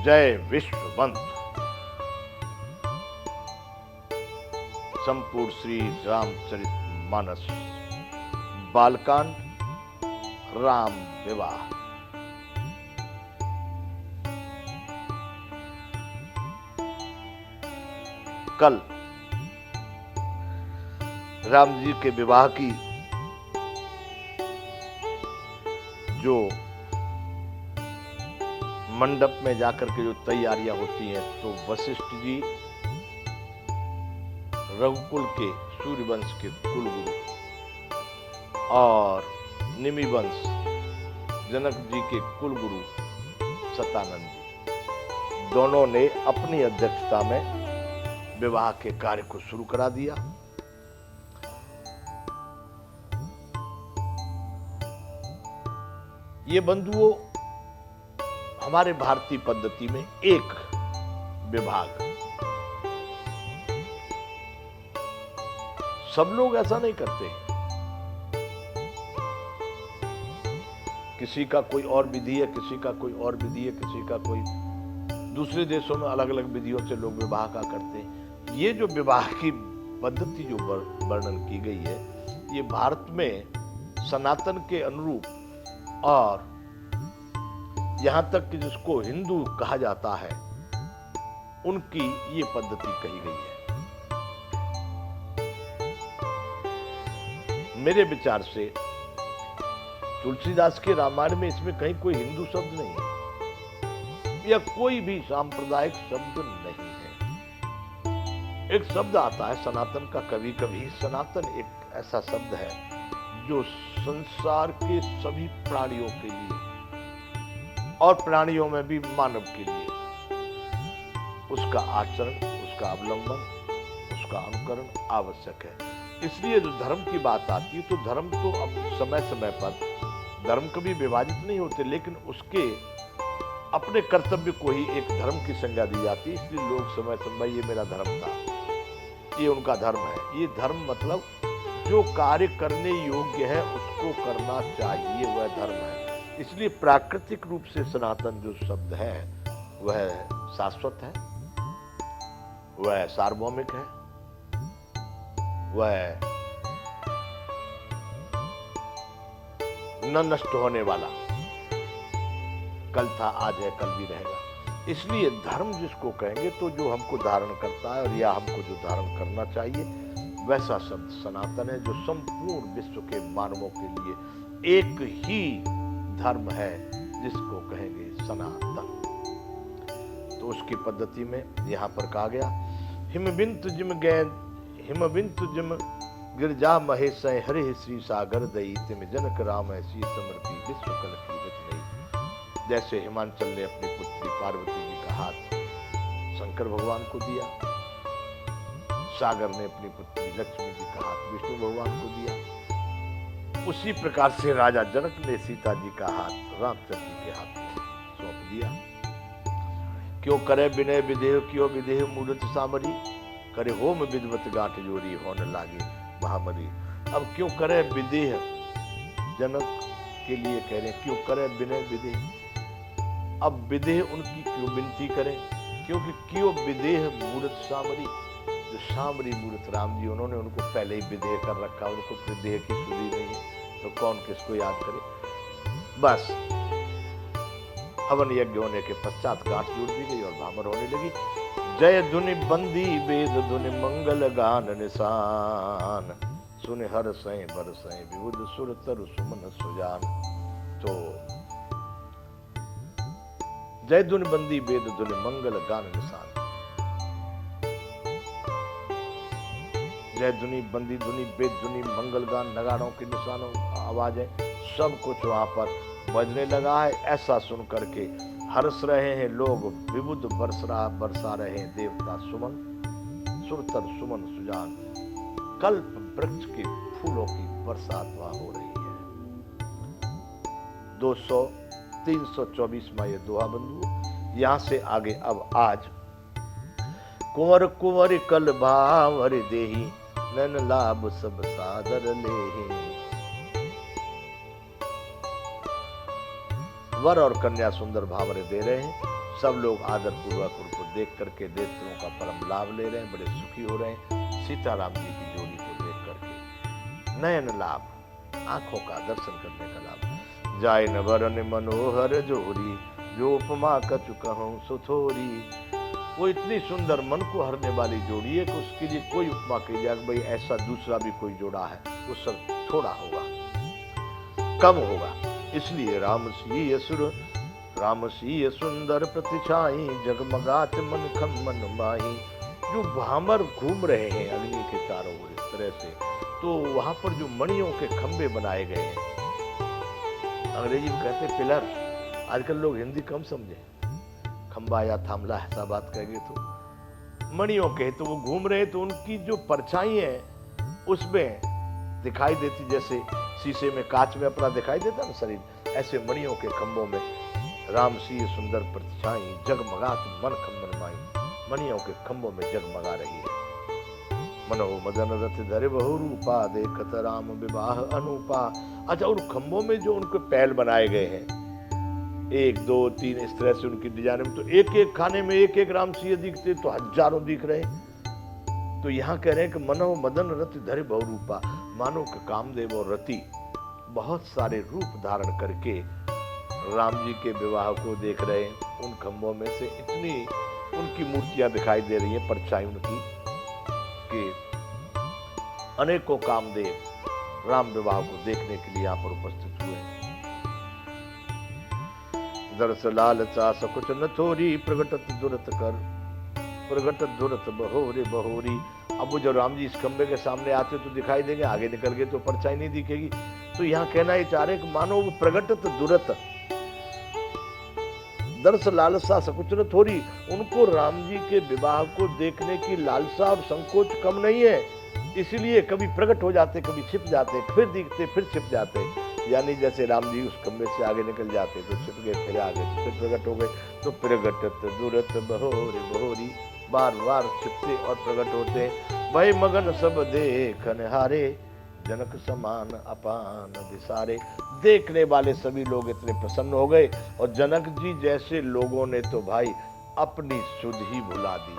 जय विश्ववंत। संपूर्ण श्री रामचरितमानस बालकांड राम विवाह। कल राम जी के विवाह की जो मंडप में जाकर के जो तैयारियां होती हैं, तो वशिष्ठ जी रघुकुल के सूर्यवंश के कुलगुरु और निमि वंश जनक जी के कुलगुरु सतानंद जी दोनों ने अपनी अध्यक्षता में विवाह के कार्य को शुरू करा दिया। ये बंधुओं, हमारे भारतीय पद्धति में एक विभाग, सब लोग ऐसा नहीं करते। किसी का कोई और विधि है, किसी का कोई और विधि है, किसी का कोई दूसरे देशों में अलग अलग विधियों से लोग विवाह का करते हैं। ये जो विवाह की पद्धति जो वर्णन की गई है, ये भारत में सनातन के अनुरूप और यहां तक कि जिसको हिंदू कहा जाता है, उनकी ये पद्धति कही गई है। मेरे विचार से तुलसीदास के रामायण में इसमें कहीं कोई हिंदू शब्द नहीं है या कोई भी सांप्रदायिक शब्द नहीं है। एक शब्द आता है सनातन का। कभी कभी सनातन एक ऐसा शब्द है जो संसार के सभी प्राणियों के लिए और प्राणियों में भी मानव के लिए उसका आचरण, उसका अवलंबन, उसका अनुकरण आवश्यक है। इसलिए जो धर्म की बात आती है, तो धर्म तो अब समय समय पर धर्म कभी विभाजित नहीं होते, लेकिन उसके अपने कर्तव्य को ही एक धर्म की संज्ञा दी जाती है। इसलिए लोग समय समय ये मेरा धर्म था, ये उनका धर्म है। ये धर्म मतलब जो कार्य करने योग्य है उसको करना चाहिए, वह धर्म है। इसलिए प्राकृतिक रूप से सनातन जो शब्द है वह शाश्वत है, वह सार्वभौमिक है, वह न नष्ट होने वाला, कल था आज है कल भी रहेगा। इसलिए धर्म जिसको कहेंगे तो जो हमको धारण करता है और या हमको जो धारण करना चाहिए, वैसा शब्द सनातन है, जो संपूर्ण विश्व के मानवों के लिए एक ही धर्म है, जिसको कहेंगे सनातन। तो उसकी पद्धति में यहां पर कहा गया, हिमबिंत जिम गिरजा महेश हरे श्री सागर दई तिम जनक राम ऐसी समर्पी विश्व कल की रच नहीं। जैसे हिमांचल ने अपनी पुत्री पार्वती जी का हाथ शंकर भगवान को दिया, सागर ने अपनी पुत्री लक्ष्मी जी का हाथ विष्णु भगवान को दिया, उसी प्रकार से राजा जनक ने सीता जी का हाथ रामचंद्र जी के हाथ में सौंप दिया। क्यों करे विनय विदेह, क्यों विदेह मूर्त सामरी, करे होम विद्वत गांठ जोरी, होने लागे महामरी। अब क्यों करे विदेह, जनक के लिए कह रहे हैं, क्यों करे विनय विदेह। अब विदेह उनकी क्यों विनती करें, क्योंकि क्यों विदेह मूर्त सामरी, जो सामरी मूर्त राम जी, उन्होंने उनको पहले ही विदेह कर रखा, उनको विदेह की सुधी नहीं है, तो कौन किसको याद करे। बस हवन यज्ञ होने के पश्चात गांठ जोड़ दी गई और भामर होने लगी। जय धुनि बंदी वेद धुनि मंगल गान निशान, सुन हर सै बर सै विबुध सुर तरु सुमन सुजान। तो जय धुनि बंदी वेद धुनि मंगल गान निशान, जय धुनी बंदी धुनी वेद धुनी मंगल गान, नगाड़ों के निशानों आवाजें, सब कुछ वहां पर बजने लगा है। ऐसा सुन करके हर्ष रहे हैं लोग, विबुध बरसा रहे हैं देवता सुमन, सुरतर सुमन सुजान। कल्प वृक्ष के फूलों की बरसात वहां हो रही है। 324वां ये दोहा बंधु। यहां से आगे अब आज कुंवर कुंवर कल भावर देही, नैन लाभ सब सादर लेही। वर और कन्या सुंदर भावरे दे रहे हैं, सब लोग आदर पूर्वक उनको देख करके नेत्रों का परम लाभ ले रहे हैं, बड़े सुखी हो रहे हैं सीताराम जी की जोड़ी को देख करके। नयन लाभ, आंखों का दर्शन करने का लाभ। जाय न वरन मनोहर जोरी, जो उपमा कछु कहूं सुथोरी। वो इतनी सुंदर मन को हरने वाली जोड़ी है कि उसके लिए कोई उपमा कही जाए भाई ऐसा दूसरा भी कोई जोड़ा है, वो सब थोड़ा होगा, कम होगा। इसलिए राम सी सुंदर प्रतिछाई, जगमगात मन खम्मन माही। जो भामर घूम रहे हैं अग्नि के चारों ओर इस तरह से, तो वहां पर जो मणियों के खंभे बनाए गए हैं, अंग्रेजी में कहते पिलर, आजकल लोग हिंदी कम समझे, खंबा या थामला ऐसा बात कहेंगे तो मणियों के, तो वो घूम रहे तो उनकी जो परछाई है उसमें दिखाई देती, जैसे शीशे में कांच में अपना दिखाई देता ना शरीर, ऐसे मणियों के खंभों में राम सी सुंदर प्रतिछाई, जगमगात मन खम्मन माई। मणियों के खंभों में जगमगा रही है। मनो मदन रथ धरे बहु रूपा, देखत राम विवाह अनूपा। अच्छा, उन खंभों में जो उनके पैल बनाए गए हैं 1 2 3 इस तरह से उनकी डिजाइन में, तो एक एक खाने में एक एक राम सिंह दिखते तो हजारों दिख रहे। तो यहाँ कह रहे हैं कि मनो मदन रथ धरे बहु रूपा, मानो कि कामदेव और रति बहुत सारे रूप धारण करके राम जी के विवाह को देख रहे हैं। उन खंभों में से इतनी उनकी मूर्तियां दिखाई दे रही हैं, परछाई उनकी, कि अनेकों कामदेव राम विवाह को देखने के लिए यहाँ पर उपस्थित हुए हैं। दरस लालसा सकुच न थोरी, प्रगटत दुरत कर, प्रगटत दुरत बहोरे बहोरी। अब वो जो राम जी इस खंबे के सामने आते तो दिखाई देंगे, आगे निकल गए तो परछाई नहीं दिखेगी। तो यहाँ कहना ही चाह रहे कि मानो वो प्रगटत दुरत, दरस लालसा सकुच न थोरी, उनको राम जी के विवाह को देखने की लालसा और संकोच कम नहीं है, इसलिए कभी प्रकट हो जाते, कभी छिप जाते, फिर दिखते, फिर छिप जाते। यानी जैसे राम जी उस खंबे से आगे निकल जाते तो छिप गए, फिर आगे फिर प्रकट हो गए। तो प्रगटत दुरत बहोरी बहोरी, बार बार छिपते और प्रकट होते। भय मगन सब देखन हारे, जनक समान अपान विसारे। देखने वाले सभी लोग इतने प्रसन्न हो गए, और जनक जी जैसे लोगों ने तो भाई अपनी सुध ही भुला दी।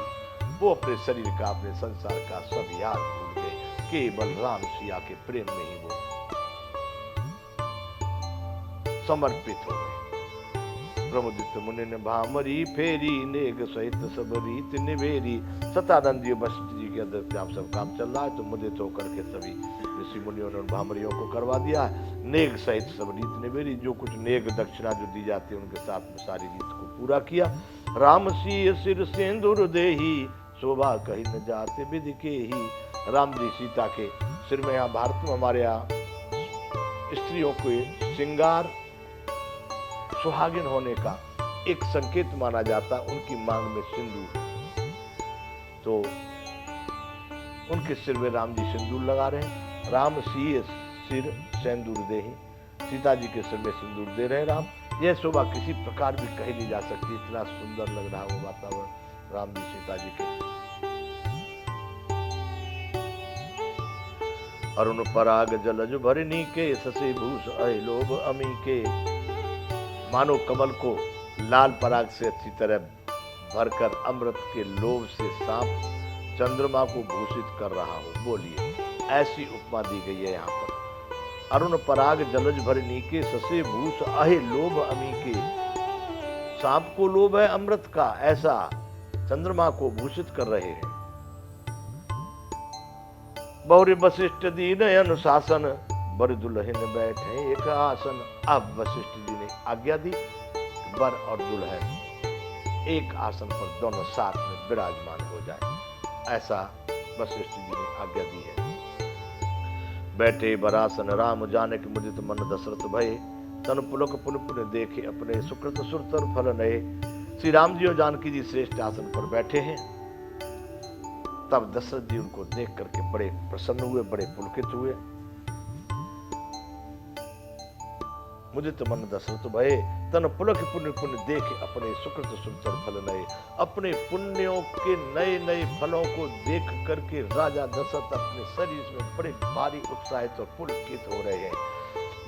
वो अपने शरीर का, अपने संसार का सब याद भूल गए, केवल राम सिया के प्रेम में ही वो समर्पित हो गए। प्रमुदित मुनि ने भामरी फेरी, नेग सहित सब रीत निवेरी। सतानंद जी वशिष्ठ जी के अध्यक्ष आप सब काम चल रहा है, तो मुदित होकर के सभी ऋषि मुनियों ने भामरियों को करवा दिया। नेग सहित सब रीत निवेरी, जो कुछ नेग दक्षिणा जो दी जाती है उनके साथ में सारी रीत को पूरा किया। राम सी सिर सिंदूर देही, शोभा कहीं न जाते विधि के ही। राम जी सीता के सिर में, यहाँ भारत में हमारे यहाँ स्त्रियों को श्रृंगार सुहागिन होने का एक संकेत माना जाता, उनकी मांग में सिंदूर, तो उनके सिर में राम जी सिंदूर लगा रहे हैं। राम सी सिर सिंदूर देही, सीता जी के सिर में सिंदूर दे रहे हैं राम। यह शोभा किसी प्रकार भी कही नहीं जा सकती, इतना सुंदर लग रहा वो वातावरण राम जी सीता जी के। अरुण पराग जलज भरनी के, ससे भूष अय लोभ अमी के। मानो कमल को लाल पराग से अच्छी तरह भरकर अमृत के लोभ से सांप चंद्रमा को भूषित कर रहा हो, बोलिए ऐसी उपमा दी गई है यहाँ पर। अरुण पराग जलज भरनी के, ससे भूष अहे लोभ अमी के। सांप को लोभ है अमृत का, ऐसा चंद्रमा को भूषित कर रहे हैं। बहुरी वशिष्ठ दीन अनुशासन, बर दुल्हन बैठे एक आसन। अब वशिष्ठ जी ने आज्ञा दी, बर और दुल्हन एक आसन पर दोनों साथ में विराजमान हो जाए, ऐसा वशिष्ठ जी ने आज्ञा दी है। बैठे बरासन राम, जानक मुदित मन दशरथ भये। तन पुलक पुन पुन देखे, अपने सुकृत सुरतर फल नए। श्री राम जी और जानकी जी श्रेष्ठ आसन पर बैठे हैं। तब दशरथ जी उनको देख करके बड़े प्रसन्न हुए, बड़े पुलकित हुए। मुदित मन दशरथ भये, तन पुलक पुण्य पुण्य देखे, अपने सुकृत सुरतर फल नए। अपने पुण्यों के नए नए फलों को देख करके राजा दशरथ अपने शरीर में बड़े भारी उत्साहित और पुलकित हो रहे हैं।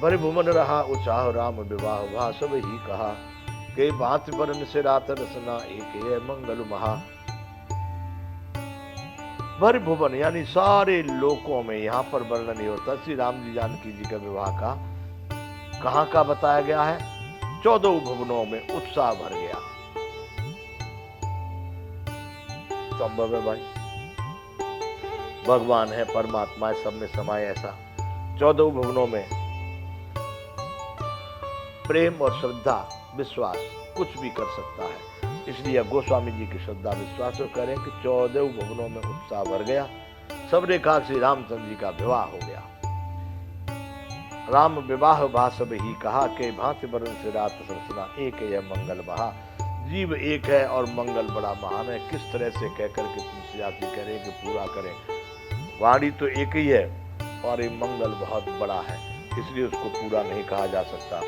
भरे भुवन रहा उत्साह, राम विवाह हुआ सब ही कहा। के भांति बरन से रात रसना एक है मंगल महा। भर भुवन यानी सारे लोकों में यहाँ पर वर्णन नहीं होता श्री राम जी जानकी जी का विवाह का। कहाँ का बताया गया है? 14 भुवनों में उत्साह भर गया। संभव है भाई? भगवान है, परमात्मा है, सब में समाये ऐसा। 14 भुवनों में प्रेम और श्रद्धा विश्वास कुछ भी कर सकता है। इसलिए गोस्वामी जी की श्रद्धा विश्वास करें कि 14 भुवनों में उत्साह भर गया। सबने कहा श्री रामचंद्र जी का विवाह हो गया। राम विवाह भाषब ही कहा के भांति बरन से रात सरसना एक है मंगल महा। जीव एक है और मंगल बड़ा महान है। किस तरह से कहकर के तुलसी जाति करें कि पूरा करें। वाणी तो एक ही है और ये मंगल बहुत बड़ा है, इसलिए उसको पूरा नहीं कहा जा सकता।